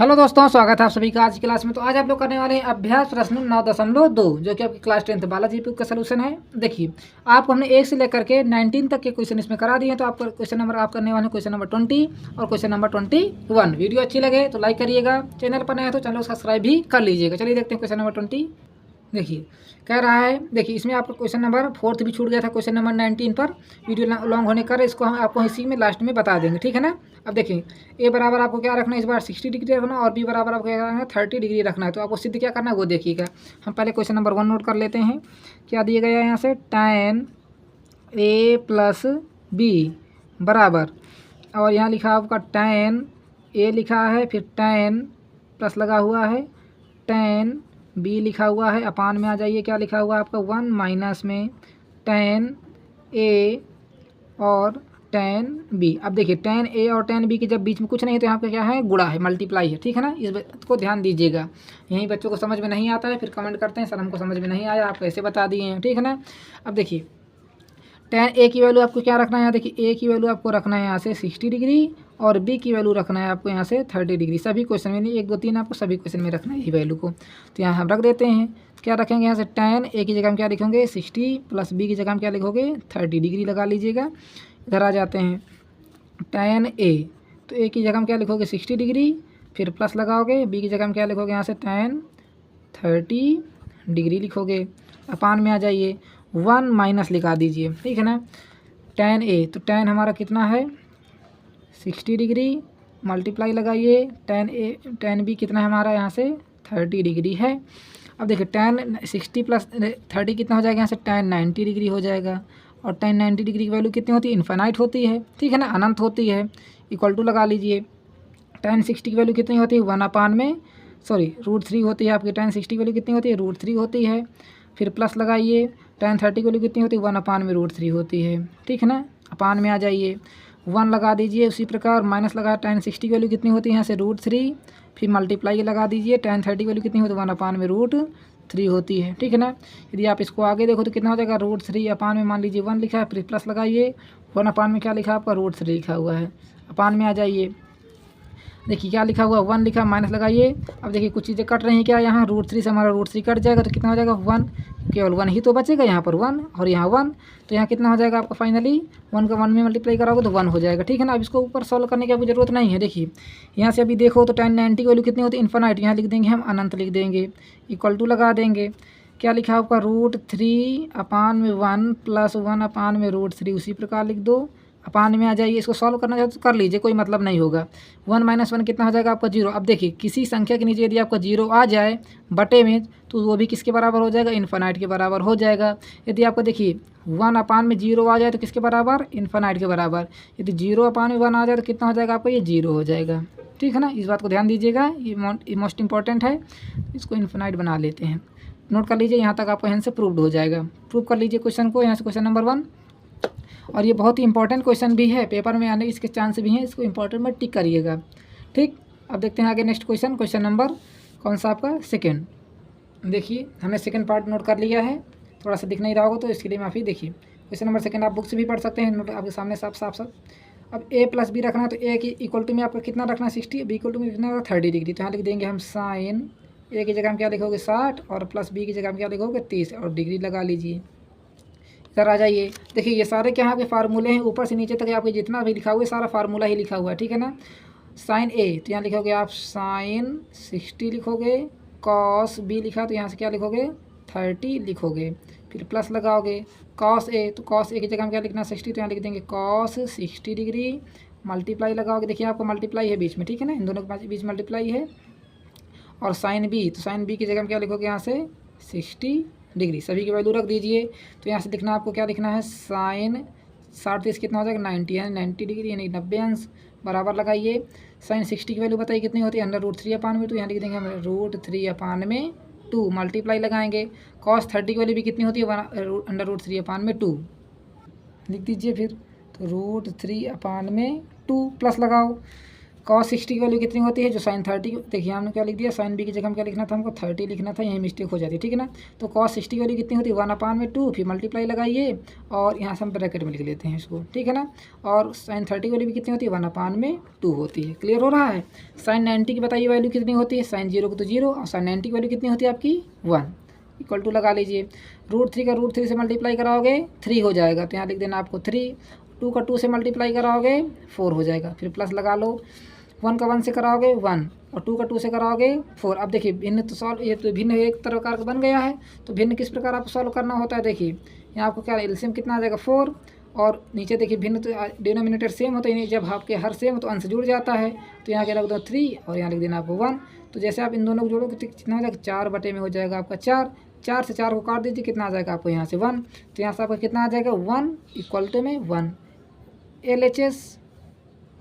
Hello दोस्तों, स्वागत है आप सभी का आज की क्लास में। तो आज आप लोग करने वाले हैं अभ्यास प्रश्न 9.2 जो कि आपकी क्लास 10th बालाजी का सोल्यूशन है। देखिए, आपको हमने 1 से लेकर के 19 तक के क्वेश्चन इसमें करा दिए हैं। तो आपका क्वेश्चन नंबर आप करने वाले हैं क्वेश्चन नंबर 20 और क्वेश्चन नंबर 21। वीडियो अच्छी लगे तो लाइक करिएगा, चैनल पर नए हैं तो चैनल को सब्सक्राइब भी कर लीजिएगा। चलिए देखते हैं क्वेश्चन नंबर 20। देखिए कह रहा है, देखिए इसमें आपका क्वेश्चन नंबर 4 भी छूट गया था क्वेश्चन नंबर 19 पर। वीडियो लॉन्ग होने कर इसको हम आपको इसी में लास्ट में बता देंगे, ठीक है ना। अब देखिए ए बराबर आपको क्या रखना है, इस बार 60 डिग्री रखना और बी बराबर आपको क्या रखना है 30 डिग्री रखना है। तो आपको सिद्ध क्या करना है वो देखिएगा। हम पहले क्वेश्चन नंबर 1 नोट कर लेते हैं। क्या दिया गया है यहाँ से, tan a प्लस बी बराबर, और यहाँ लिखा आपका tan a लिखा है, फिर tan प्लस लगा हुआ है, tan बी लिखा हुआ है, अपान में आ जाइए क्या लिखा हुआ है आपका 1 माइनस में tan ए और tan बी। अब देखिए tan ए और tan बी के जब बीच में कुछ नहीं है तो यहाँ पे क्या है, गुणा है, मल्टीप्लाई है, ठीक है ना। इस बात को ध्यान दीजिएगा। यहीं बच्चों को समझ में नहीं आता है फिर कमेंट करते हैं सर हमको समझ में नहीं आया, आप कैसे बता दिए हैं, ठीक है ना। अब देखिए tan ए की वैल्यू आपको क्या रखना है, यहाँ देखिए ए की वैल्यू आपको रखना है यहाँ से 60 डिग्री और बी की वैल्यू रखना है आपको यहाँ से 30 डिग्री। सभी क्वेश्चन में नहीं, 1 2 3 आपको सभी क्वेश्चन में रखना है ये वैल्यू को। तो यहाँ हम रख देते हैं। क्या रखेंगे यहाँ से, tan ए की जगह हम क्या लिखोगे 60 प्लस बी की जगह हम क्या लिखोगे 30 डिग्री लगा लीजिएगा। इधर आ जाते हैं tan ए, तो ए की जगह हम क्या लिखोगे 60 डिग्री, फिर प्लस लगाओगे, बी की जगह हम क्या लिखोगे यहाँ से tan 30 डिग्री लिखोगे। अपान में आ जाइए 1 माइनस लिखा दीजिए, ठीक है ना। tan ए, तो tan हमारा कितना है 60 डिग्री, मल्टीप्लाई लगाइए tan बी कितना है हमारा यहाँ से 30 डिग्री है। अब देखिए tan 60 प्लस 30 कितना हो जाएगा यहाँ से tan 90 डिग्री हो जाएगा। और tan 90 डिग्री की वैल्यू कितनी होती है, इन्फानाइट होती है, ठीक है ना, अनंत होती है। इक्वल टू लगा लीजिए, tan 60 की वैल्यू कितनी होती है 1 अपान में √3 होती है आपकी। tan 60 की वैल्यू कितनी होती है √3 होती है। फिर प्लस लगाइए, tan 30 की वैल्यू कितनी होती है 1 अपान में √3 होती है, ठीक है ना। अपान में आ जाइए 1 लगा दीजिए, उसी प्रकार माइनस लगा tan 60 की वैल्यू कितनी होती है यहाँ से √3, फिर मल्टीप्लाई लगा दीजिए, tan 30 की वैल्यू कितनी होती है 1 अपान में √3 होती है, ठीक है ना। यदि आप इसको आगे देखो तो कितना हो जाएगा √3 अपान में मान लीजिए 1 लिखा है, फिर प्लस लगाइए 1 अपान में क्या लिखा है आपका √3 लिखा हुआ है। अपान में आ जाइए, देखिए क्या लिखा हुआ 1 लिखा, माइनस लगाइए। अब देखिए कुछ चीज़ें कट रही हैं, क्या यहाँ √3 से हमारा √3 कट जाएगा तो कितना हो जाएगा 1, केवल 1 ही तो बचेगा यहाँ पर 1 और यहाँ 1, तो यहाँ कितना हो जाएगा आपका फाइनली 1 का 1 में मल्टीप्लाई कराओगे तो 1 हो जाएगा, ठीक है ना। अब इसको ऊपर सॉल्व करने की आपको जरूरत नहीं है। देखिए यहाँ से अभी देखो तो tan 90 की वैल्यू कितनी होती है इन्फानाइट, यहाँ लिख देंगे हम अनंत लिख देंगे, इक्वल टू लगा देंगे। क्या लिखा आपका √3 अपान में 1 प्लस 1 अपान में √3, उसी प्रकार लिख दो। अपान में आ जाइए, इसको सॉल्व करना चाहते तो कर लीजिए, कोई मतलब नहीं होगा। 1 माइनस 1 कितना हो जाएगा आपका 0। अब देखिए किसी संख्या के नीचे यदि आपका 0 आ जाए बटे में तो वो भी किसके बराबर हो जाएगा, इन्फानाइट के बराबर हो जाएगा। यदि आपको देखिए 1 अपान में 0 आ जाए तो किसके बराबर, इन्फानाइट के बराबर। यदि 0 अपान में 1 आ जाए तो कितना हो जाएगा आपका, ये 0 हो जाएगा, ठीक है ना। इस बात को ध्यान दीजिएगा, ये मोस्ट इंपॉर्टेंट है। इसको इन्फानाइट बना लेते हैं, नोट कर लीजिए, यहाँ तक आपको यहाँ से प्रूव्ड हो जाएगा। प्रूव कर लीजिए क्वेश्चन को, यहाँ से क्वेश्चन नंबर 1, और ये बहुत ही इंपॉर्टेंट क्वेश्चन भी है, पेपर में आने इसके चांस भी हैं, इसको इंपॉर्टेंट में टिक करिएगा, ठीक। अब देखते हैं आगे नेक्स्ट क्वेश्चन, क्वेश्चन नंबर कौन सा आपका सेकंड। देखिए हमने सेकंड पार्ट नोट कर लिया है, थोड़ा सा दिख नहीं रहा होगा तो इसके लिए माफ़ी। देखिए क्वेश्चन नंबर सेकंड आप बुक से भी पढ़ सकते हैं, नोट आपके सामने साफ साफ साफ। अब a प्लस बी रखना है तो a की इक्वल टू में आपका कितना रखना है 60, बी इक्वल टू में कितना 30 डिग्री। तो यहाँ लिख देंगे हम साइन a की जगह हम क्या लिखोगे 60 और प्लस बी की जगह हम क्या लिखोगे 30 और डिग्री लगा लीजिए। इधर आ जाइए, देखिए ये सारे क्या आपके फार्मूले हैं, ऊपर से नीचे तक आपके जितना भी लिखा हुआ है सारा फार्मूला ही लिखा हुआ है, ठीक है ना। साइन ए तो यहाँ लिखोगे आप साइन 60 लिखोगे, कॉस बी लिखा तो यहाँ से क्या लिखोगे 30 लिखोगे, फिर प्लस लगाओगे। कॉस ए, तो कॉस ए की जगह हम क्या लिखना 60, तो यहाँ लिख देंगे कॉस 60 डिग्री, मल्टीप्लाई लगाओगे, देखिए आपको मल्टीप्लाई है बीच में, ठीक है ना, इन दोनों के बीच मल्टीप्लाई है। और साइन बी, तो साइन बी की जगह हम क्या लिखोगे यहाँ से 60 डिग्री, सभी की वैल्यू रख दीजिए। तो यहाँ से लिखना आपको क्या लिखना है साइन 60 कितना हो जाएगा 90, यानी 90 डिग्री यानी 90 अंश, बराबर लगाइए। साइन 60 की वैल्यू बताइए कितनी होती है √3 अपान में 2, यहाँ लिख देंगे हम √3 अपान में 2, मल्टीप्लाई लगाएंगे। कॉस 30 की वैल्यू भी कितनी होती है √3 अपान में 2, लिख दीजिए फिर। तो √3 अपान में 2 प्लस लगाओ, cos 60 की वैल्यू कितनी होती है, जो sin 30, देखिए हमने क्या लिख दिया, sin b की जगह हम क्या लिखना था, हमको 30 लिखना था, यही मिस्टेक हो जाती है, ठीक है ना। तो cos 60 की वैल्यू कितनी होती है, 1/2, फिर मल्टीप्लाई लगाइए और यहाँ से हम ब्रैकेट में लिख लेते हैं इसको, ठीक है ना। और sin 30 की वैल्यू भी कितनी होती है, 1/2 होती है। क्लियर हो रहा है। sin 90 की बताइए वैल्यू कितनी होती है, sin 0 की तो 0 और sin 90 की वैल्यू कितनी होती है आपकी 1 इक्वल टू लगा लीजिए। √3 का √3 से मल्टीप्लाई कराओगे 3 हो जाएगा, तो यहाँ लिख देना आपको 3, 2 का 2 से मल्टीप्लाई कराओगे 4 हो जाएगा, फिर प्लस लगा लो, 1 का 1 से कराओगे 1 और 2 का 2 से कराओगे 4। अब देखिए भिन्न तो सॉल्व, ये तो भिन्न एक प्रकार का बन गया है, तो भिन्न किस प्रकार आपको सॉल्व करना होता है, देखिए यहाँ आपको क्या एलसीएम कितना आ जाएगा 4 और नीचे देखिए भिन्न तो डिनोमिनेटर सेम होता है, जब आपके हर सेम तो अंश जुड़ जाता है, तो यहाँ के रख दो 3 और यहाँ लिख देना आपको 1। तो जैसे आप इन दोनों को जोड़ोगे तो कितना हो जाएगा, 4 बटे में हो जाएगा आपका 4, 4 से 4 को काट दीजिए, कितना आ जाएगा आपको यहाँ से 1, तो यहाँ से आपका कितना आ जाएगा 1 इक्वल टू में 1 LHS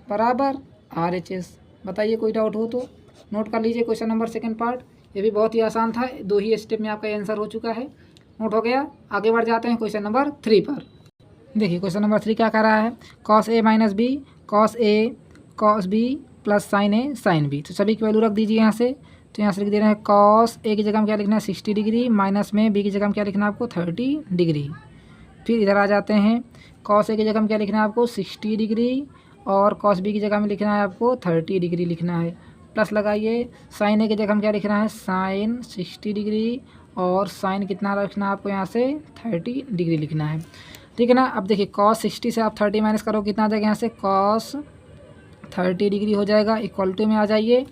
बराबर RHS। बताइए कोई डाउट हो तो नोट कर लीजिए। क्वेश्चन नंबर सेकंड पार्ट, ये भी बहुत ही आसान था, 2 ही स्टेप में आपका आंसर हो चुका है, नोट हो गया। आगे बढ़ जाते हैं क्वेश्चन नंबर 3 पर। देखिए क्वेश्चन नंबर 3 क्या कर रहा है, cos A - B cos A cos B plus sin A sin B। तो सभी की वैल्यू रख दीजिए यहाँ से, तो यहाँ से लिख दे रहे हैं cos A की जगह हम क्या लिखना है 60 डिग्री, माइनस में B की जगह हम क्या लिखना है आपको 30 डिग्री। फिर इधर आ जाते हैं, cos A की जगह हम क्या लिखना है आपको 60 डिग्री और cos B की जगह में लिखना है आपको 30 डिग्री लिखना है, प्लस लगाइए। sin A की जगह हम क्या लिखना है sin 60 डिग्री और sin कितना रखना है आपको यहाँ से 30 डिग्री लिखना है, ठीक है ना। अब देखिए cos 60 से आप 30 माइनस करो, कितना आ जाएगा यहाँ से cos 30 डिग्री हो जाएगा, इक्वल टू में आ जाइए।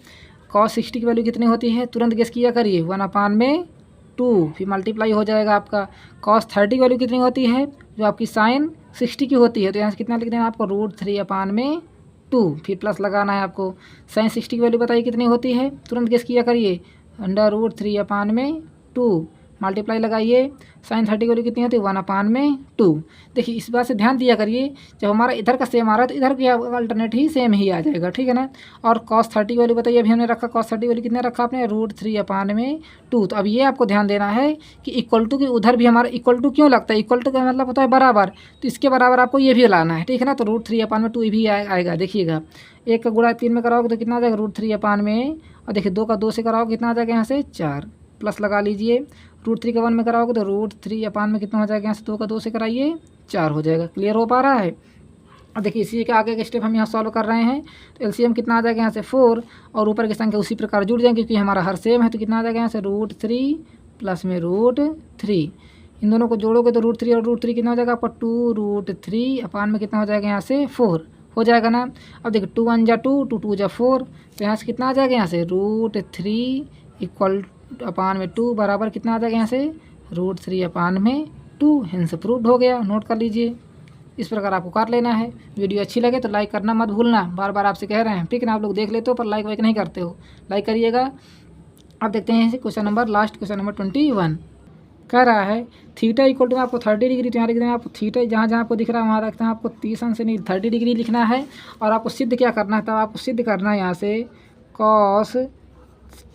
cos 60 की वैल्यू कितनी होती है, तुरंत गेस किया करिए 1/2, फिर मल्टीप्लाई हो जाएगा आपका। cos 30 की वैल्यू कितनी होती है, जो आपकी sin 60 की होती है, तो यहाँ से कितना लिख देना आपको √3/2, फिर प्लस लगाना है आपको। sin 60 की वैल्यू बताइए कितनी होती है, तुरंत गेस किया करिए, √3/2 मल्टीप्लाई लगाइए। sin 30 की वैल्यू कितनी होती है 1/2। देखिए इस बात से ध्यान दिया करिए, जब हमारा इधर का सेम आ रहा है तो इधर की अल्टरनेट ही सेम ही आ जाएगा, ठीक है ना। और cos 30 की वैल्यू बताइए, अभी हमने रखा cos 30 की वैल्यू कितने रखा आपने √3/2। तो अब ये आपको ध्यान देना है कि इक्वल टू की उधर भी हमारा इक्वल टू क्यों लगता है, इक्वल टू का मतलब होता है बराबर, तो इसके बराबर आपको ये भी लाना है, ठीक है ना। तो √3/2 भी आएगा, देखिएगा 1 का गुणा 3 में कराओगे तो कितना आ जाएगा √3/, और देखिए 2 का 2 से कराओगे कितना आ जाएगा यहाँ से 4, प्लस लगा लीजिए। √3 का 1 में कराओगे तो √3/में कितना हो जाएगा, यहाँ से 2 का 2 से कराइए 4 हो जाएगा। क्लियर हो पा रहा है। अब देखिए इसी के आगे के स्टेप हम यहाँ सॉल्व कर रहे हैं, तो एलसीएम कितना आ जाएगा यहाँ से 4 और ऊपर की संख्या उसी प्रकार जुड़ जाएंगे क्योंकि हमारा हर सेम है, तो कितना आ जाएगा यहाँ से √3 प्लस में √3, इन दोनों को जोड़ोगे तो √3 और √3 कितना हो जाएगा आपका 2√3/, में कितना हो जाएगा यहाँ से 4 हो जाएगा ना। अब देखिए 2 1 जा 2, 2 2 जा 4, तो यहाँ से कितना आ जाएगा यहाँ से √3 इक्वल में 2 बराबर कितना आ जाएगा यहाँ से √3/2, हेंस प्रूव्ड हो गया। नोट कर लीजिए, इस प्रकार आपको कर लेना है। वीडियो अच्छी लगे तो लाइक करना मत भूलना, बार बार आपसे कह रहे हैं, ठीक है ना। आप लोग देख लेते हो पर लाइक वाइक नहीं करते हो, लाइक करिएगा। अब देखते हैं question number last, question number 21 कह रहा है थीटा इक्वल टू आपको 30 डिग्री, तो यहाँ लिख देना आपको थीटा जहाँ जहाँ आपको दिख रहा है वहाँ रखते हैं आपको 30 अंश से नहीं 30 डिग्री लिखना है। और आपको सिद्ध क्या करना है, तब आपको सिद्ध करना है यहाँ से cos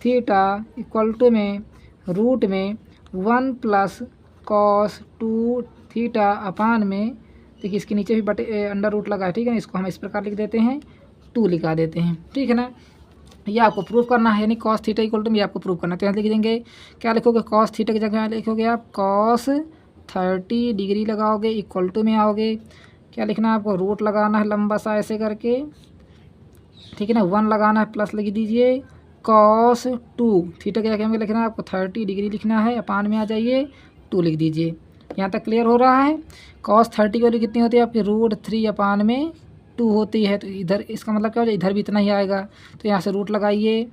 थीटा इक्वल टू में रूट में 1 प्लस cos 2 थीटा में, देखिए इसके नीचे भी बटे अंडर रूट लगा है, ठीक है ना। इसको हम इस प्रकार लिख देते हैं 2 लिखा देते हैं, ठीक है ना। ये आपको प्रूफ करना है, यानी cos थीटा इक्वल टू में आपको प्रूफ करना है। तो यहाँ लिख देंगे, क्या लिखोगे cos थीटा की जगह लिखोगे आप cos 30 डिग्री लगाओगे, इक्वल टू में आओगे, क्या लिखना है आपको रूट लगाना है लंबा सा ऐसे करके, ठीक है ना, 1 लगाना है, प्लस लिख दीजिए cos 2 थीटा की जगह में लिखना है आपको 30 डिग्री लिखना है, अपान में आ जाइए 2 लिख दीजिए। यहाँ तक क्लियर हो रहा है। cos 30 की वैल्यू कितनी होती है आपकी √3/2 होती है, तो इधर इसका मतलब क्या हो जाए, इधर भी इतना ही आएगा, तो यहाँ से रूट लगाइए,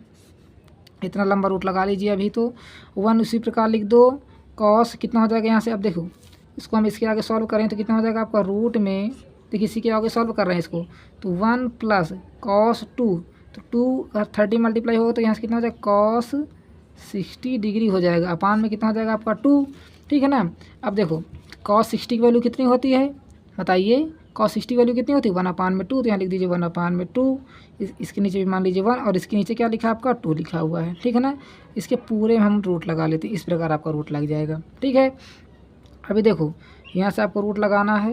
इतना लंबा रूट लगा लीजिए। अभी तो 1 उसी प्रकार लिख दो, cos कितना हो जाएगा यहाँ से। अब देखो इसको हम इसके आगे सॉल्व करें तो कितना हो जाएगा आपका रूट में, देखिए इसी के आगे सॉल्व कर रहे हैं इसको, तो 1 प्लस cos 2, तो 2 30 मल्टीप्लाई होगा तो यहाँ से कितना हो जाएगा cos 60 डिग्री हो जाएगा, अपान में कितना हो जाएगा आपका 2, ठीक है ना। अब देखो cos 60 की वैल्यू कितनी होती है बताइए, cos 60 की वैल्यू कितनी होती है 1/2, तो यहाँ लिख दीजिए 1/2, इसके नीचे भी मान लीजिए 1 और इसके नीचे क्या लिखा है आपका 2 लिखा हुआ है, ठीक है ना। इसके पूरे हम रूट लगा लेते हैं, इस प्रकार आपका रूट लग जाएगा, ठीक है। अभी देखो यहाँ से आपको रूट लगाना है,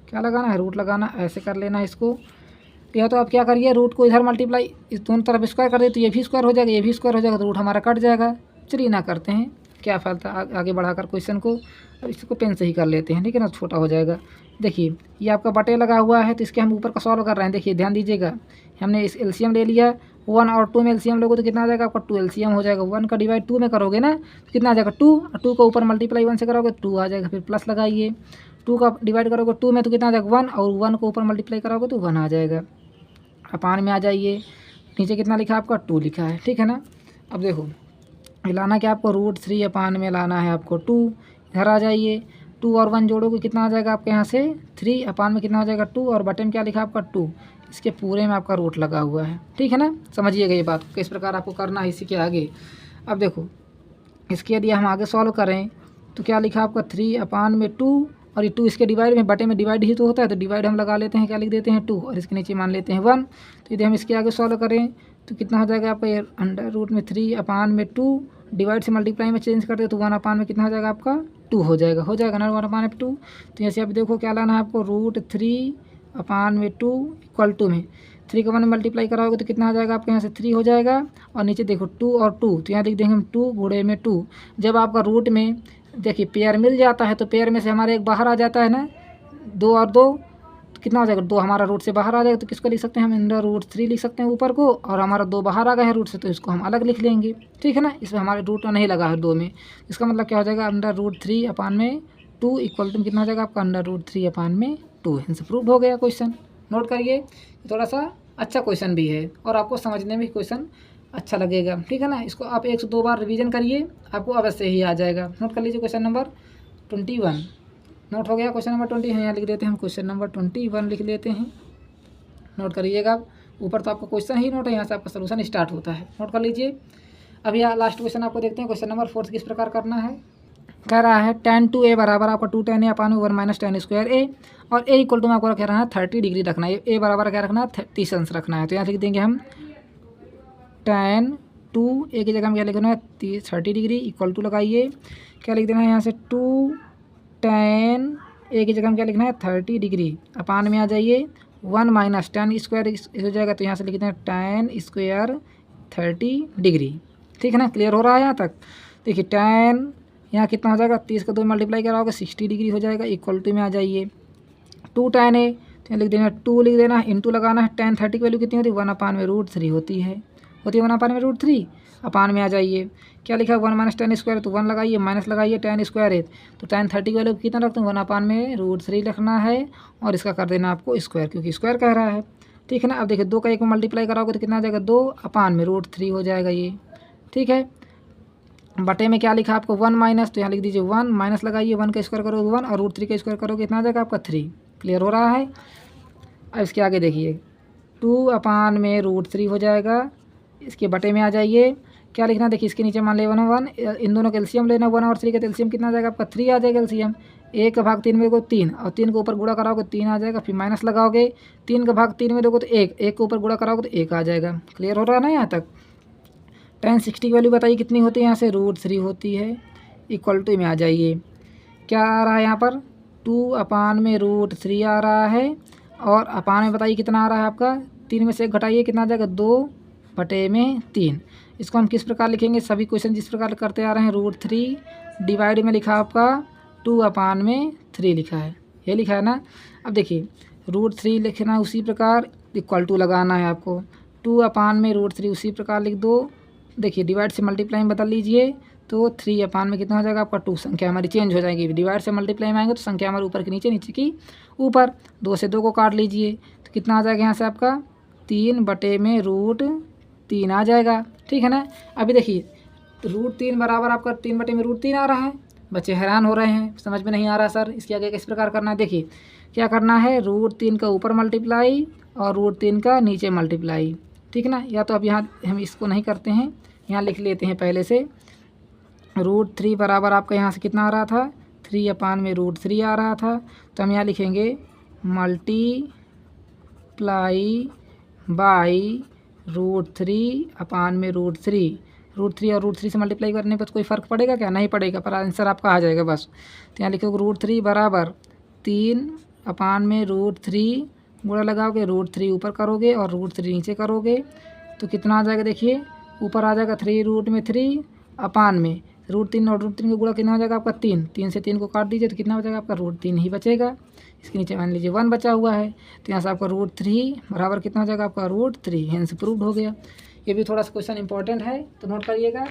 क्या लगाना है रूट लगाना, ऐसे कर लेना है इसको, तो या तो आप क्या करिए, रूट को इधर मल्टीप्लाई इस दोनों तरफ स्क्वायर कर दे तो ये भी स्क्वायर हो जाएगा, ये भी स्क्वायर हो जाएगा, तो रूट हमारा कट जाएगा। चलिए ना करते हैं, क्या फायदा आगे बढ़ाकर क्वेश्चन को। अब इसको पेन से ही कर लेते हैं, ठीक है ना, छोटा हो जाएगा। देखिए ये आपका बटे लगा हुआ है, तो इसके हम ऊपर का सॉल्व कर रहे हैं। देखिए ध्यान दीजिएगा, हमने इस एलसीएम ले लिया, 1 और 2 में एलसीएम लोगे तो कितना आ जाएगा आपका 2 एलसीएम हो जाएगा। 1 का डिवाइड 2 में करोगे ना तो कितना आ जाएगा 2, और 2 का ऊपर मल्टीप्लाई 1 से करोगे 2 आ जाएगा। फिर प्लस लगाइए, 2 का डिवाइड करोगे 2 में तो कितना आ जाएगा 1, और 1 को ऊपर मल्टीप्लाई करोगे तो 1 आ जाएगा। अपान में आ जाइए, नीचे कितना लिखा है आपका 2 लिखा है, ठीक है ना। अब देखो लाना क्या आपको, √3 अपान में लाना है आपको 2। इधर आ जाइए, 2 और 1 जोड़ोगे कितना आ जाएगा आपके यहाँ से 3, अपान में कितना हो जाएगा 2, और बटन में क्या लिखा है आपका 2। इसके पूरे में आपका रूट लगा हुआ है, ठीक है ना। समझिएगा ये बात किस प्रकार आपको करना है इसी के आगे। अब देखो इसके यदि हम आगे सॉल्व करें तो क्या लिखा आपका 3 अपान में 2, और ये 2 इसके डिवाइड में, बटे में डिवाइड ही तो होता है, तो डिवाइड हम लगा लेते हैं, क्या लिख देते हैं 2, और इसके नीचे मान लेते हैं 1। तो यदि हम इसके आगे सॉल्व करें तो कितना हो जाएगा आपका, ये √3 अपान में 2 डिवाइड से मल्टीप्लाई में चेंज कर दे तो 1 अपान में कितना हो जाएगा आपका 2 हो जाएगा ना, 1 अपान में 2। तो जैसे आप देखो क्या लाना है आपको, √3 अपान में 2 इक्वल टू में 3 का 1 मल्टीप्लाई कराओगे तो कितना आ जाएगा आपके यहाँ से 3 हो जाएगा, और नीचे देखो 2 और 2, तो यहाँ लिख देंगे हम 2 गुणे में 2। जब आपका रूट में देखिए पेयर मिल जाता है तो पेयर में से हमारे एक बाहर आ जाता है ना, 2 और 2 तो कितना हो जाएगा 2 हमारा रूट से बाहर आ जाएगा, तो किसको लिख सकते हैं हम √3 लिख सकते हैं ऊपर को, और हमारा 2 बाहर आ गए हैं रूट से तो इसको हम अलग लिख लेंगे, ठीक है ना। इसमें हमारे रूट नहीं लगा है 2 में, इसका मतलब क्या हो जाएगा √3 अपान में 2 इक्वल टू कितना हो जाएगा आपका √3 अपान में 2। इनसे प्रूव हो गया क्वेश्चन। नोट करिए, थोड़ा सा अच्छा क्वेश्चन भी है और आपको समझने में क्वेश्चन अच्छा लगेगा, ठीक है ना। इसको आप 1 से 2 बार रिवीजन करिए, आपको अवश्य ही आ जाएगा। नोट कर लीजिए क्वेश्चन नंबर 21 नोट हो गया। क्वेश्चन नंबर 20 है, यहाँ लिख देते हैं हम क्वेश्चन नंबर 21 लिख लेते हैं। नोट करिएगा, ऊपर तो आपका क्वेश्चन ही नोट है, यहाँ से आपका सोल्यूशन स्टार्ट होता है। नोट कर लीजिए। अब यहाँ लास्ट क्वेश्चन आपको देखते हैं, क्वेश्चन नंबर 4 किस प्रकार करना है। कह रहा है tan 2a बराबर आपका 2 tan a upon 1 minus tan square a, और a इक्वल टू में आपको कह रहा है 30 डिग्री रखना है। a बराबर क्या रखना है 30 अंश रखना है, तो यहाँ लिख देंगे हम tan 2a की जगह में क्या लिखना है 30 डिग्री इक्वल टू लगाइए, क्या लिख देना है यहाँ से 2 tan a की जगह में क्या लिखना है 30 डिग्री, अपान में आ जाइए 1 माइनस tan स्क्वायर हो जाएगा, तो यहाँ से लिखते हैं tan स्क्वायर 30 डिग्री, ठीक है ना। क्लियर हो रहा है यहाँ तक। देखिए tan यहाँ कितना हो जाएगा 30 का 2 मल्टीप्लाई कराओगे 60 डिग्री हो जाएगा, इक्वल टू में आ जाइए 2 tan a, तो यहाँ लिख देना 2 लिख देना है, इंटू लगाना है। tan 30 की वैल्यू कितनी होती है 1 अपान में √3 होती है 1 अपान में √3, अपान में आ जाइए क्या लिखा है 1 माइनस tan स्क्वायर, तो 1 लगाइए माइनस लगाइए tan स्क्वायर है, तो tan 30 की वैल्यू कितना रखते हैं 1 अपान में √3 रखना है, और इसका कर देना आपको स्क्वायर, क्योंकि स्क्वायर कह रहा है, ठीक है ना। अब देखिए 2 का 1 में मल्टीप्लाई कराओगे तो कितना आ जाएगा 2 अपान में √3 हो जाएगा ये, ठीक है। बटे में क्या लिखा आपको 1 माइनस, तो यहाँ लिख दीजिए 1 माइनस लगाइए, 1 का स्क्वायर करोगे 1 और √3 का स्क्वायर करोगे कितना आ जाएगा आपका 3। क्लियर हो रहा है। अब इसके आगे देखिए 2 अपान में √3 हो जाएगा, इसके बटे में आ जाइए क्या लिखना, देखिए इसके नीचे मान लिया 1 इन दोनों का एलसीएम लेना, 1 और 3 का एलसीएम कितना आ जाएगा आपका 3 आ जाएगा एलसीएम। 1 का भाग 3 में देखो 3, और 3 के ऊपर गुणा कराओगे 3 आ जाएगा, फिर माइनस लगाओगे 3 का भाग 3 में देखो तो 1 के ऊपर गुणा कराओगे तो 1 आ जाएगा। क्लियर हो रहा है ना यहाँ तक। tan 60 की वैल्यू बताइए कितनी होती है, यहाँ से √3 होती है, इक्वल टू में आ जाइए क्या आ रहा है यहाँ पर 2 अपान में √3 आ रहा है, और अपान में बताइए कितना आ रहा है आपका 3 में से 1 घटाइए कितना आ जाएगा 2/3। इसको हम किस प्रकार लिखेंगे, सभी क्वेश्चन जिस प्रकार करते आ रहे हैं √3 डिवाइड में लिखा आपका 2 अपान में 3 लिखा है, ये लिखा है ना। अब देखिए √3 लिखना उसी प्रकार इक्वल टू लगाना है आपको, 2 अपान में √3 उसी प्रकार लिख दो। देखिए डिवाइड से मल्टीप्लाई में बदल लीजिए तो 3 अपान में कितना हो जाएगा आपका 2, संख्या हमारी चेंज हो जाएगी। डिवाइड से मल्टीप्लाई में आएंगे तो संख्या हमारे ऊपर के नीचे, नीचे की ऊपर, 2 से 2 को काट लीजिए तो कितना आ जाएगा यहाँ से आपका 3/√3 आ जाएगा, ठीक है ना। अभी देखिए √3 बराबर आपका 3/√3 आ रहा है। बच्चे हैरान हो रहे हैं, समझ में नहीं आ रहा सर इसके आगे किस प्रकार करना है। देखिए क्या करना है √3 का ऊपर मल्टीप्लाई और √3 का नीचे मल्टीप्लाई, ठीक है ना। या तो अब यहाँ हम इसको नहीं करते हैं, यहाँ लिख लेते हैं पहले से। √3 बराबर आपका यहाँ से कितना आ रहा था 3 अपान में √3 आ रहा था, तो हम यहाँ लिखेंगे मल्टीप्लाई बाई √3 अपान में √3 और √3 से मल्टीप्लाई करने पर तो कोई फ़र्क पड़ेगा क्या, नहीं पड़ेगा, पर आंसर आपका आ जाएगा बस। तो यहाँ लिखोगे √3 बराबर 3 अपान में √3 गुणा लगाओगे, √3 ऊपर करोगे और √3 नीचे करोगे तो कितना आ जाएगा, देखिए ऊपर आ जाएगा 3√3 अपान में √3 और √3 का गुणा कितना हो जाएगा आपका 3, 3 से 3 को काट दीजिए तो कितना हो जाएगा आपका √3 ही बचेगा। इसके नीचे मान लीजिए 1 बचा हुआ है तो यहाँ से आपका √3 बराबर कितना हो जाएगा आपका √3, हेंस प्रूव्ड हो गया। ये भी थोड़ा सा क्वेश्चन इंपॉर्टेंट है तो नोट करिएगा।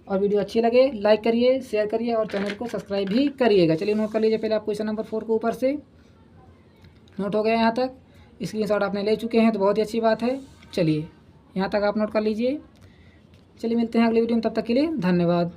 और वीडियो अच्छी लगे लाइक करिए, शेयर करिए और चैनल को सब्सक्राइब भी करिएगा। चलिए नोट कर लीजिए पहले आप क्वेश्चन नंबर 4 को ऊपर से। नोट हो गया यहाँ तक, स्क्रीनशॉट आपने ले चुके हैं तो बहुत ही अच्छी बात है। चलिए यहाँ तक आप नोट कर लीजिए। चलिए मिलते हैं अगली वीडियो में, तब तक के लिए धन्यवाद।